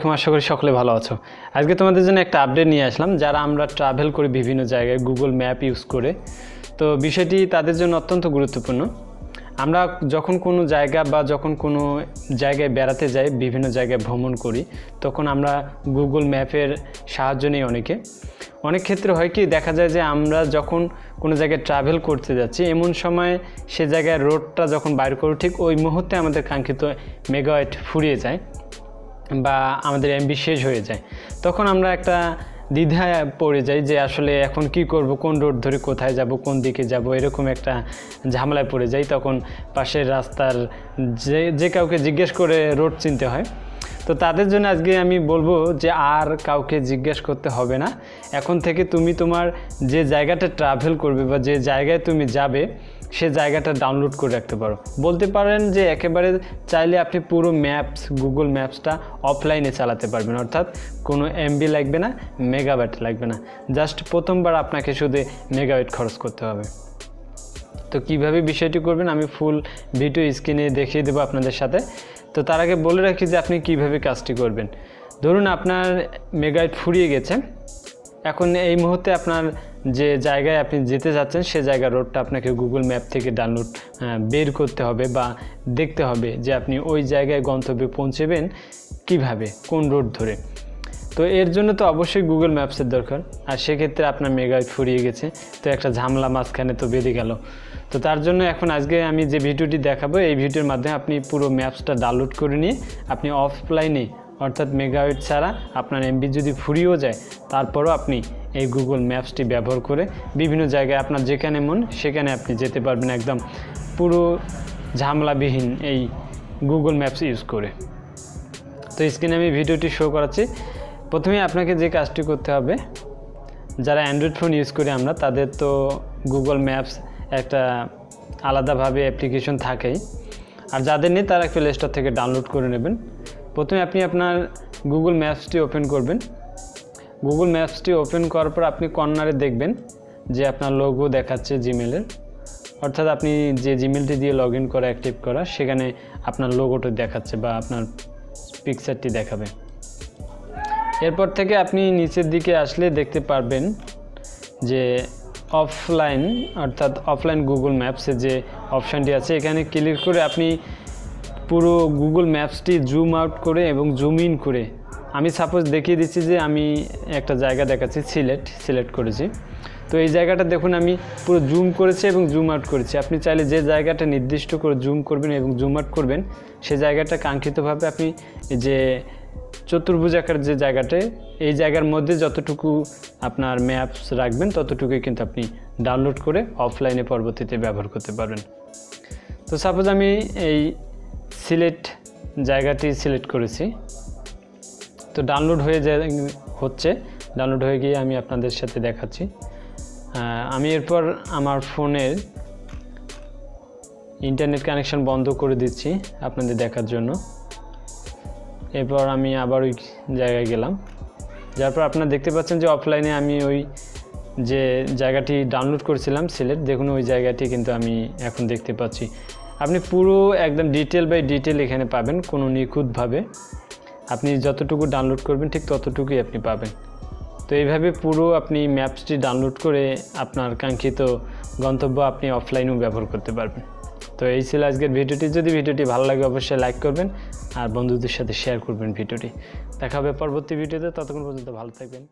আলাইকুম, আশা করি সকলে ভালো আছো। আজকে তোমাদের জন্য একটা আপডেট নিয়ে আসলাম। যারা আমরা ট্রাভেল করি বিভিন্ন জায়গায় গুগল ম্যাপ ইউজ করে, তো বিষয়টি তাদের জন্য অত্যন্ত গুরুত্বপূর্ণ। আমরা যখন কোনো জায়গা বা যখন কোনো জায়গায় বেড়াতে যাই, বিভিন্ন জায়গায় ভ্রমণ করি, তখন আমরা গুগল ম্যাপের সাহায্য নিই অনেক ক্ষেত্রে হয় কি, দেখা যায় যে আমরা যখন কোনো জায়গায় ট্রাভেল করতে যাচ্ছি, এমন সময় সে জায়গায় রোডটা যখন বাইর করি, ঠিক ওই মুহূর্তে আমাদের কাঙ্ক্ষিত মেগাবাইট ফুরিয়ে যায় বা আমাদের এমবি শেষ হয়ে যায়। তখন আমরা একটা দ্বিধায় পড়ে যাই যে আসলে এখন কি করব, কোন রোড ধরে কোথায় যাব, কোন দিকে যাব, এরকম একটা ঝামেলায় পড়ে যাই। তখন পাশের রাস্তার যে কাউকে জিজ্ঞেস করে রোড চিনতে হয়। তো তাদের জন্য আজকে আমি বলবো যে আর কাউকে জিজ্ঞেস করতে হবে না। এখন থেকে তুমি তোমার যে জায়গাটা ট্রাভেল করবে বা যে জায়গায় তুমি যাবে, সে জায়গাটা ডাউনলোড করে রাখতে পারো। বলতে পারেন যে একেবারে চাইলে আপনি পুরো ম্যাপস, গুগল ম্যাপসটা অফলাইনে চালাতে পারবেন, অর্থাৎ কোনো এমবি লাগবে না, মেগাবাইট লাগবে না। জাস্ট প্রথমবার আপনাকে শুধু মেগাবাইট খরচ করতে হবে। তো কিভাবে বিষয়টি করবেন আমি ফুল ভিডিও স্ক্রিনে দেখিয়ে দেবো আপনাদের সাথে। তো তার আগে বলে রাখি যে আপনি কিভাবে কাজটি করবেন। ধরুন আপনার মেগাবাইট ফুরিয়ে গেছে, এখন এই মুহূর্তে আপনার যে জায়গায় আপনি যেতে যাচ্ছেন সে জায়গার রোডটা আপনাকে গুগল ম্যাপ থেকে ডাউনলোড বের করতে হবে বা দেখতে হবে যে আপনি ওই জায়গায় গন্তব্যে পৌঁছবেন কিভাবে, কোন রোড ধরে। তো এর জন্য তো অবশ্যই গুগল ম্যাপসের দরকার, আর সেক্ষেত্রে আপনার মেগাবাইট ফুরিয়ে গেছে, তো একটা ঝামেলা মাঝখানে তো বেঁধে গেল। তো তার জন্য এখন আজকে আমি যে ভিডিওটি দেখাবো, এই ভিডিওর মাধ্যমে আপনি পুরো ম্যাপসটা ডাউনলোড করে নিয়ে আপনি অফলাইনে, অর্থাৎ মেগাবাইট ছাড়া আপনার এমবি যদি ফুরিয়েও যায়, তারপরও আপনি এই গুগল ম্যাপসটি ব্যবহার করে বিভিন্ন জায়গায় আপনার যেখানে মন সেখানে আপনি যেতে পারবেন, একদম পুরো ঝামেলাবিহীন এই গুগল ম্যাপস ইউজ করে। তো স্ক্রিনে আমি ভিডিওটি শো করাচ্ছি। প্রথমে আপনাকে যে কাজটি করতে হবে, যারা অ্যান্ড্রয়েড ফোন ইউজ করি আমরা, তাদের তো গুগল ম্যাপস একটা আলাদাভাবে অ্যাপ্লিকেশন থাকেই, আর যাদের নেই তারা প্লে স্টোর থেকে ডাউনলোড করে নেবেন। প্রথমে আপনি আপনার গুগল ম্যাপসটি ওপেন করবেন। গুগল ম্যাপসটি ওপেন করার পর আপনি কর্নারে দেখবেন যে আপনার লোগো দেখাচ্ছে জিমেলের, অর্থাৎ আপনি যে জিমেলটি দিয়ে লগ ইন করা, অ্যাক্টিভ করা, সেখানে আপনার লোগোটা দেখাচ্ছে বা আপনার পিকচারটি দেখাবে। এরপর থেকে আপনি নিচের দিকে আসলে দেখতে পারবেন যে অফলাইন, অর্থাৎ অফলাইন গুগল ম্যাপসের যে অপশানটি আছে, এখানে ক্লিক করে আপনি পুরো গুগল ম্যাপসটি জুম আউট করে এবং জুম ইন করে, আমি সাপোজ দেখিয়ে দিচ্ছি যে আমি একটা জায়গা দেখাচ্ছি, সিলেক্ট করেছি। তো এই জায়গাটা দেখুন আমি পুরো জুম করেছি এবং জুম আউট করেছি। আপনি চাইলে যে জায়গাটা নির্দিষ্ট করে জুম করবেন এবং জুম আউট করবেন, সে জায়গাটা কাঙ্ক্ষিতভাবে আপনি যে চতুর্ভুজাকার যে জায়গাটা, এই জায়গার মধ্যে যতটুকু আপনার ম্যাপস রাখবেন ততটুকুই কিন্তু আপনি ডাউনলোড করে অফলাইনে পরবর্তীতে ব্যবহার করতে পারবেন। তো সাপোজ আমি এই জায়গাটি সিলেক্ট করেছি, তো ডাউনলোড ডাউনলোড হয়ে গিয়ে আমি আপনাদের সাথে দেখাচ্ছি। আমি এরপর আমার ফোনের ইন্টারনেট কানেকশন বন্ধ করে দিচ্ছি আপনাদের দেখার জন্য। এরপর আমি আবার ওই জায়গায় গেলাম, যার পর আপনারা দেখতে পাচ্ছেন যে অফলাইনে আমি ওই যে জায়গাটি ডাউনলোড করেছিলাম দেখুন ওই জায়গাটি কিন্তু আমি এখন দেখতে পাচ্ছি। আপনি পুরো একদম ডিটেল বাই ডিটেল এখানে পাবেন, কোনো নিখুঁতভাবে আপনি যতটুকু ডাউনলোড করবেন ঠিক ততটুকুই আপনি পাবেন। তো এইভাবে পুরো আপনি ম্যাপসটি ডাউনলোড করে আপনার কাঙ্ক্ষিত গন্তব্য আপনি অফলাইনেও ব্যবহার করতে পারবেন। তো এই ছিল আজকের ভিডিওটি। যদি ভিডিওটি ভালো লাগে অবশ্যই লাইক করবেন আর বন্ধুদের সাথে শেয়ার করবেন ভিডিওটি। দেখা হবে পরবর্তী ভিডিওতে, ততক্ষণ পর্যন্ত ভালো থাকবেন।